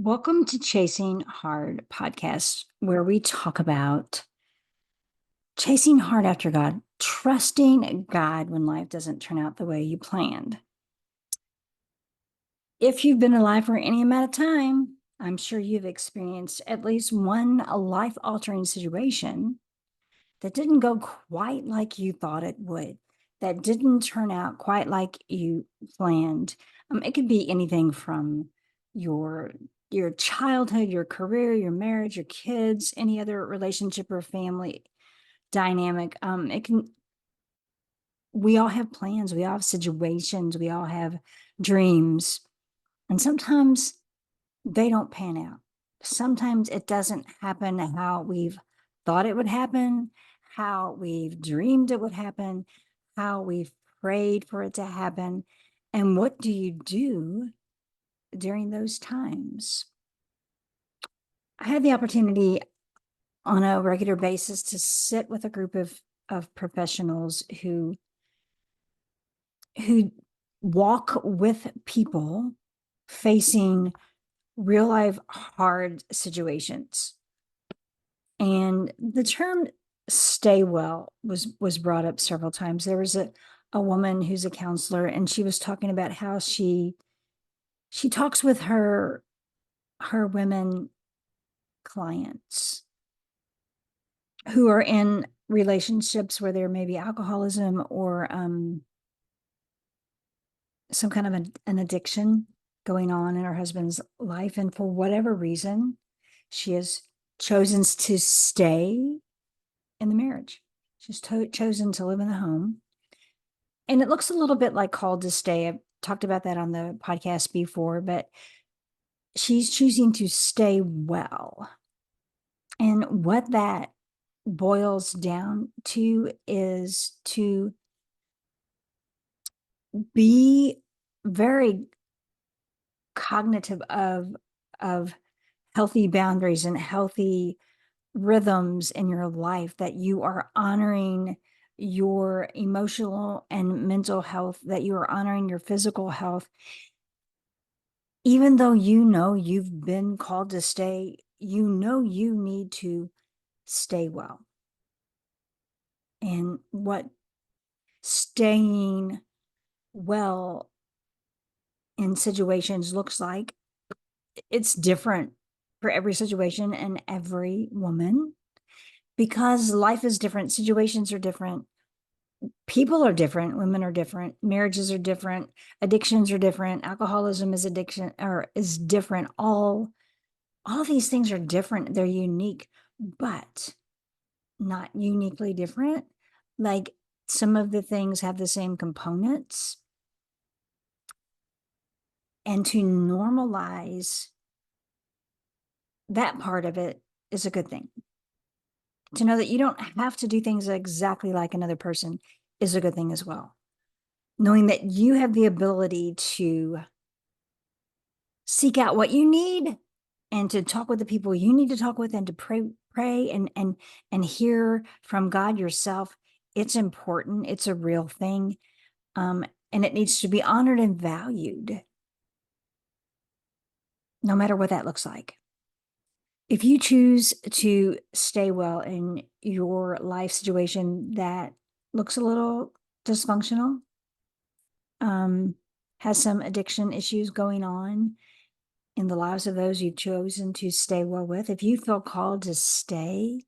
Welcome to Chasing Hard podcast, where we talk about chasing hard after God, trusting God when life doesn't turn out the way you planned. If you've been alive for any amount of time, I'm sure you've experienced at least one life altering situation that didn't go quite like you thought it would, that didn't turn out quite like you planned. It could be anything from your your childhood, your career, your marriage, your kids, any other relationship or family dynamic. It can. We all have plans. We all have situations. We all have dreams, and sometimes they don't pan out. Sometimes it doesn't happen how we've thought it would happen, how we've dreamed it would happen, how we've prayed for it to happen. And what do you do during those times? I had the opportunity on a regular basis to sit with a group of professionals who walk with people facing real life hard situations. And the term stay well was brought up several times. There was a woman who's a counselor, and she was talking about how she talks with her women clients who are in relationships where there may be alcoholism or some kind of an addiction going on in her husband's life. And for whatever reason, she has chosen to stay in the marriage. She's chosen to live in the home. And it looks a little bit like Called to Stay. I've talked about that on the podcast before, but she's choosing to stay well. And what that boils down to is to be very cognitive of healthy boundaries and healthy rhythms in your life, that you are honoring your emotional and mental health, that you are honoring your physical health, even though you know you've been called to stay, you know you need to stay well. And what staying well in situations looks like, it's different for every situation and every woman, because life is different, situations are different, people are different, women are different, marriages are different, addictions are different, alcoholism is addiction or is different. All these things are different, they're unique, but not uniquely different. Like, some of the things have the same components, and to normalize that part of it is a good thing. To know that you don't have to do things exactly like another person is a good thing as well. Knowing that you have the ability to seek out what you need and to talk with the people you need to talk with, and to pray and hear from God yourself. It's important. It's a real thing. And it needs to be honored and valued, no matter what that looks like. If you choose to stay well in your life situation that looks a little dysfunctional, has some addiction issues going on in the lives of those you've chosen to stay well with, if you feel called to stay,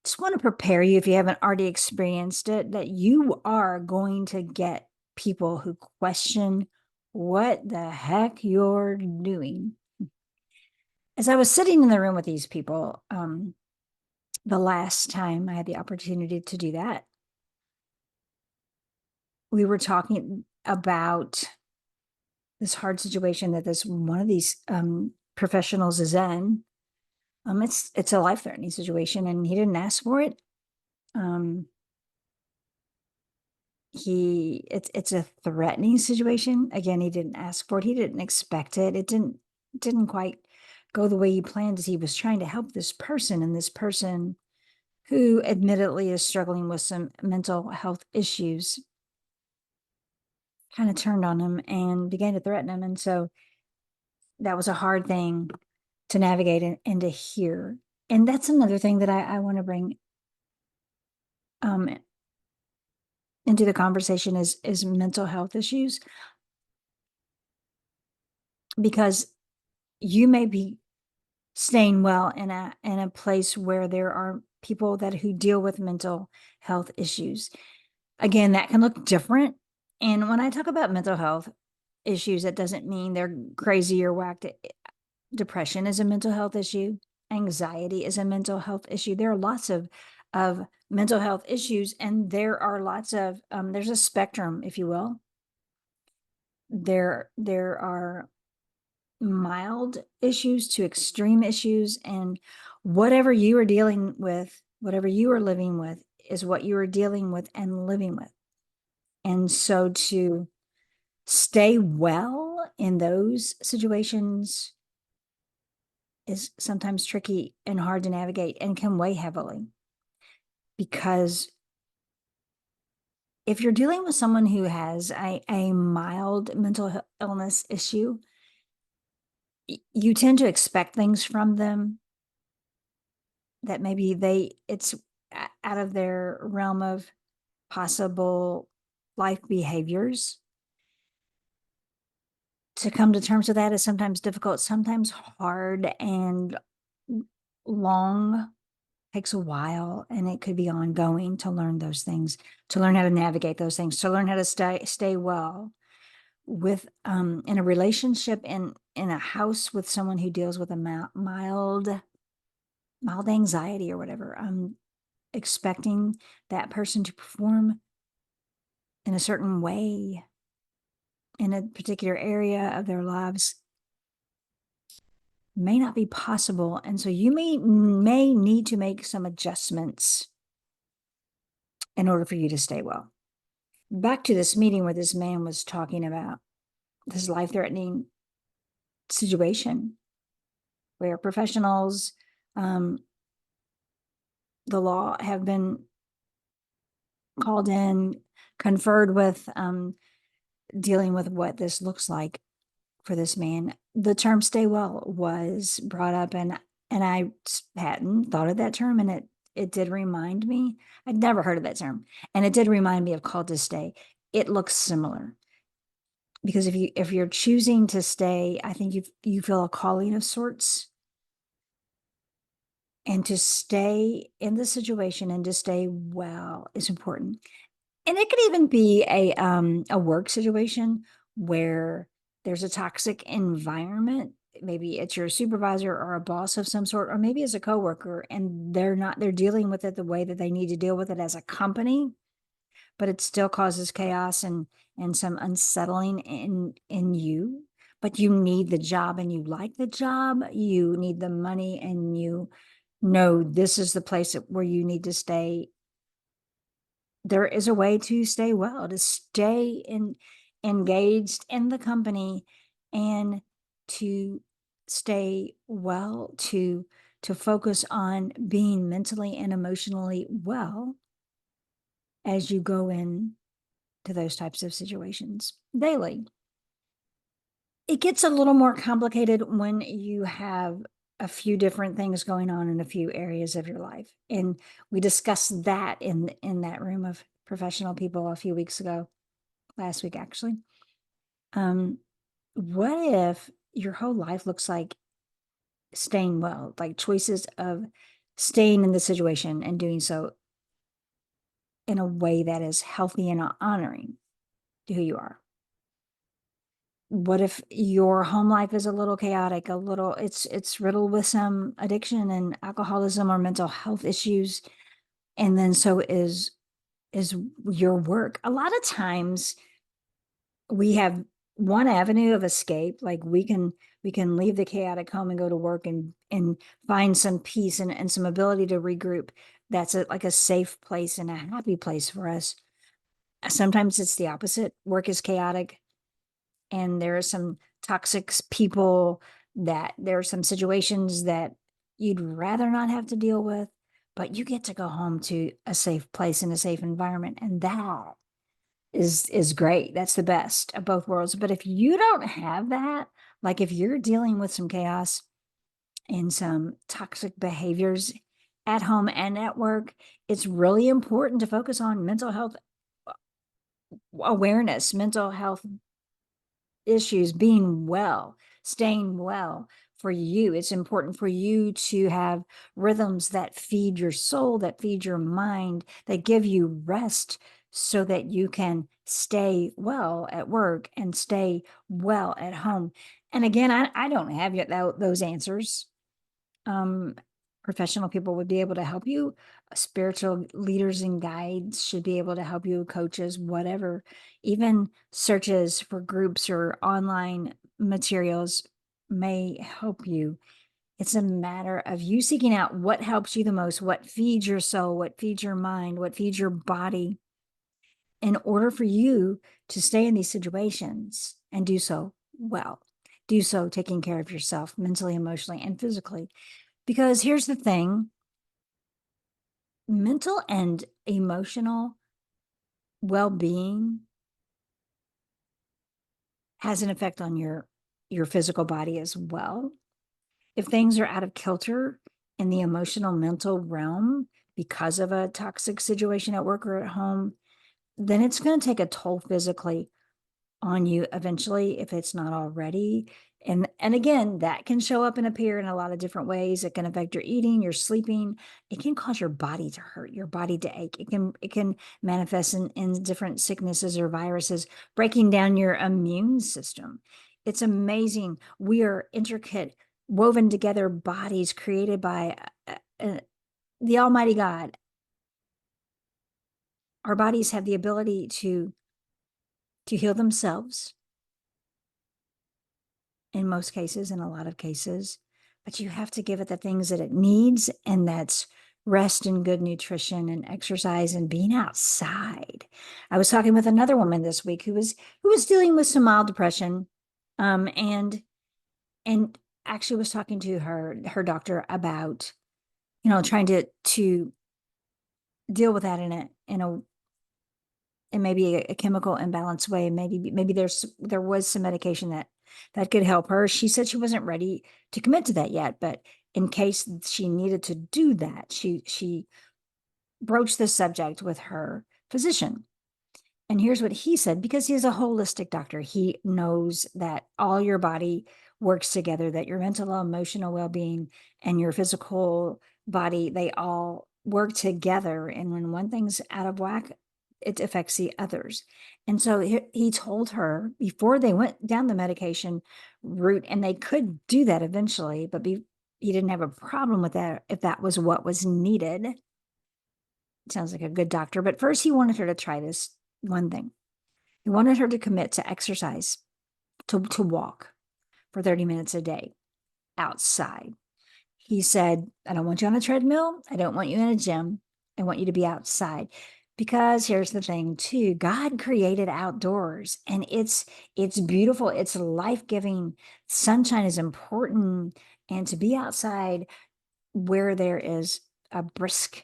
just want to prepare you, if you haven't already experienced it, that you are going to get people who question what the heck you're doing. As I was sitting in the room with these people, the last time I had the opportunity to do that, we were talking about this hard situation that this one of these professionals is in. It's a life-threatening situation, and he didn't ask for it. It's a threatening situation. Again, he didn't ask for it. He didn't expect it. It didn't quite go the way he planned, as he was trying to help this person, and this person who admittedly is struggling with some mental health issues kind of turned on him and began to threaten him. And so that was a hard thing to navigate and to hear. And that's another thing that I want to bring into the conversation is mental health issues, because you may be staying well in a place where there are people that who deal with mental health issues. Again, that can look different. And when I talk about mental health issues, that doesn't mean they're crazy or whacked. Depression is a mental health issue. Anxiety is a mental health issue. There are lots of mental health issues, and there are lots of there's a spectrum, if you will. There are mild issues to extreme issues, and whatever you are dealing with, whatever you are living with, is what you are dealing with and living with. And so to stay well in those situations is sometimes tricky and hard to navigate and can weigh heavily, because if you're dealing with someone who has a mild mental illness issue, you tend to expect things from them that maybe it's out of their realm of possible life behaviors. To come to terms with that is sometimes difficult, sometimes hard, and long, takes a while, and it could be ongoing to learn those things, to learn how to navigate those things, to learn how to stay well with in a relationship, in a house with someone who deals with a mild anxiety or whatever. Expecting that person to perform in a certain way in a particular area of their lives may not be possible. And so you may need to make some adjustments in order for you to stay well. Back to this meeting where this man was talking about this life-threatening situation where professionals, the law, have been called in, conferred with, dealing with what this looks like for this man. The term "stay well" was brought up, and I hadn't thought of that term, and it did remind me. I'd never heard of that term, and it did remind me of "called to stay." It looks similar, because if you're choosing to stay, I think you feel a calling of sorts, and to stay in the situation and to stay well is important. And it could even be a work situation where there's a toxic environment. Maybe it's your supervisor or a boss of some sort, or maybe it's a coworker, and they're dealing with it the way that they need to deal with it as a company, but it still causes chaos and some unsettling in you. But you need the job and you like the job. You need the money and you know this is the place where you need to stay. There is a way to stay well, to stay engaged in the company, and to stay well, to focus on being mentally and emotionally well as you go in to those types of situations daily. It gets a little more complicated when you have a few different things going on in a few areas of your life. And we discussed that in that room of professional people a few weeks ago, last week actually. What if your whole life looks like staying well, like choices of staying in the situation and doing so in a way that is healthy and honoring to who you are? What if your home life is a little chaotic, it's riddled with some addiction and alcoholism or mental health issues, and then so is your work. A lot of times we have one avenue of escape, like we can leave the chaotic home and go to work and find some peace and some ability to regroup. That's like a safe place and a happy place for us. Sometimes it's the opposite. Work is chaotic, and there are some toxic people, that there are some situations that you'd rather not have to deal with, but you get to go home to a safe place and a safe environment, and that is great. That's the best of both worlds. But if you don't have that, like if you're dealing with some chaos and some toxic behaviors at home and at work, it's really important to focus on mental health awareness, mental health issues, being well, staying well for you. It's important for you to have rhythms that feed your soul, that feed your mind, that give you rest so that you can stay well at work and stay well at home. And again, I don't have yet those answers. um, Professional people would be able to help you. Spiritual leaders and guides should be able to help you, coaches, whatever. Even searches for groups or online materials may help you. It's a matter of you seeking out what helps you the most, what feeds your soul, what feeds your mind, what feeds your body, in order for you to stay in these situations and do so well. Do so taking care of yourself mentally, emotionally, and physically. Because here's the thing, mental and emotional well-being has an effect on your physical body as well. If things are out of kilter in the emotional mental realm because of a toxic situation at work or at home, then it's going to take a toll physically on you eventually if it's not already. And again, that can show up and appear in a lot of different ways. It can affect your eating, your sleeping. It can cause your body to hurt, your body to ache. It can manifest in different sicknesses or viruses, breaking down your immune system. It's amazing. We are intricate, woven together bodies created by the Almighty God. Our bodies have the ability to heal themselves in most cases, in a lot of cases, but you have to give it the things that it needs, and that's rest and good nutrition and exercise and being outside. I was talking with another woman this week who was dealing with some mild depression, and actually was talking to her doctor about, trying to deal with that in maybe a chemical imbalance way. Maybe there was some medication that could help her. She said she wasn't ready to commit to that yet, but in case she needed to do that, she broached the subject with her physician. And here's what he said, because he's a holistic doctor. He knows that all your body works together, that your mental, emotional well-being and your physical body, they all work together. And when one thing's out of whack, it affects the others. And so he told her before they went down the medication route, and they could do that eventually, but he didn't have a problem with that if that was what was needed. Sounds like a good doctor. But first, he wanted her to try this one thing. He wanted her to commit to exercise, to walk for 30 minutes a day outside. He said, I don't want you on a treadmill. I don't want you in a gym. I want you to be outside. Because here's the thing too, God created outdoors, and it's beautiful. It's life-giving. Sunshine is important. And to be outside where there is a briskness,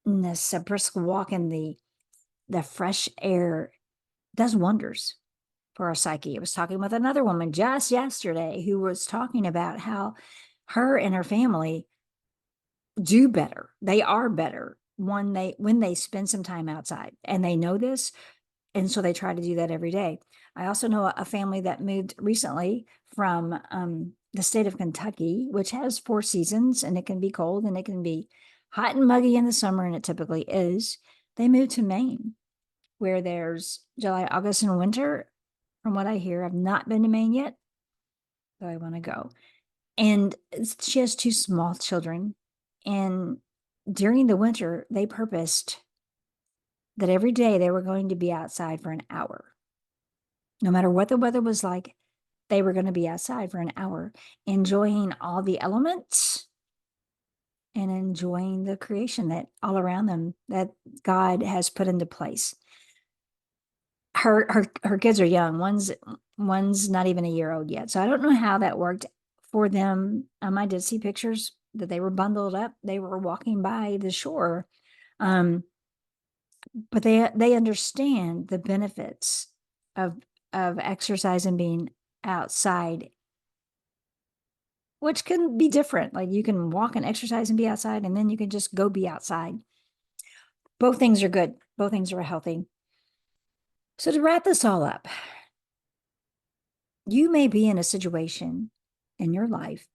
a brisk walk in the fresh air does wonders for our psyche. I was talking with another woman just yesterday who was talking about how her and her family do better. They are better when they spend some time outside, and they know this, and so they try to do that every day. I also know a family that moved recently from the state of Kentucky, which has 4 seasons, and it can be cold and it can be hot and muggy in the summer, and it typically is. They moved to Maine, where there's July, August, and winter. From what I hear, I've not been to Maine yet, so I want to go. And she has 2 small children. And during the winter, they purposed that every day they were going to be outside for an hour. No matter what the weather was like, they were going to be outside for an hour, enjoying all the elements and enjoying the creation that all around them that God has put into place. Her kids are young. One's not even a year old yet. So I don't know how that worked for them. I did see pictures that they were bundled up. They were walking by the shore. But they understand the benefits of exercise and being outside which can be different. Like you can walk and exercise and be outside, and then you can just go be outside. Both things are good. Both things are healthy. So to wrap this all up, you may be in a situation in your life,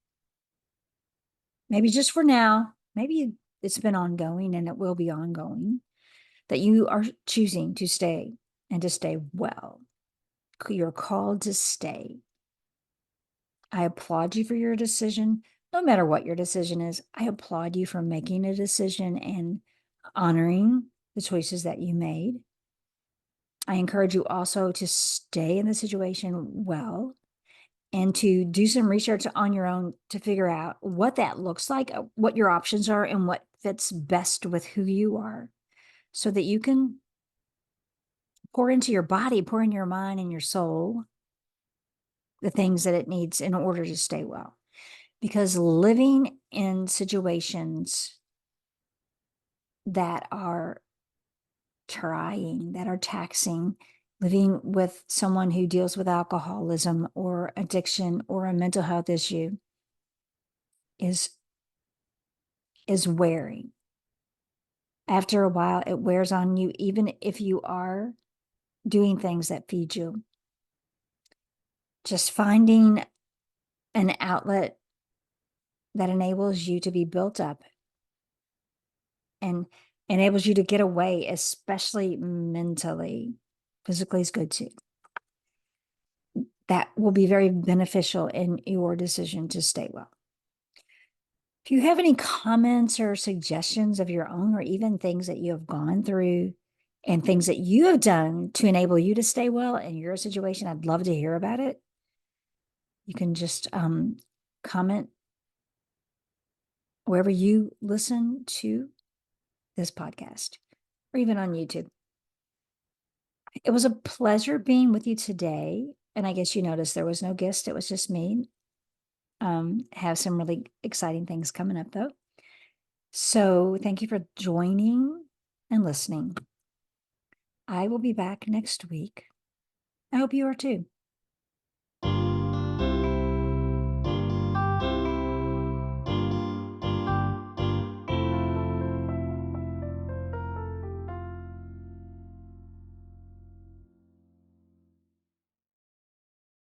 maybe just for now, maybe it's been ongoing and it will be ongoing, that you are choosing to stay and to stay well. You're called to stay. I applaud you for your decision. No matter what your decision is, I applaud you for making a decision and honoring the choices that you made. I encourage you also to stay in the situation well and to do some research on your own to figure out what that looks like, what your options are, and what fits best with who you are, so that you can pour into your body, pour in your mind and your soul the things that it needs in order to stay well. Because living in situations that are trying, that are taxing, living with someone who deals with alcoholism or addiction or a mental health issue is wearing. After a while, it wears on you, even if you are doing things that feed you. Just finding an outlet that enables you to be built up and enables you to get away, especially mentally. Physically is good too. That will be very beneficial in your decision to stay well. If you have any comments or suggestions of your own, or even things that you have gone through and things that you have done to enable you to stay well in your situation, I'd love to hear about it. You can just comment wherever you listen to this podcast, or even on YouTube. It was a pleasure being with you today. And I guess you noticed there was no guest. It was just me. Have some really exciting things coming up though. So thank you for joining and listening. I will be back next week. I hope you are too.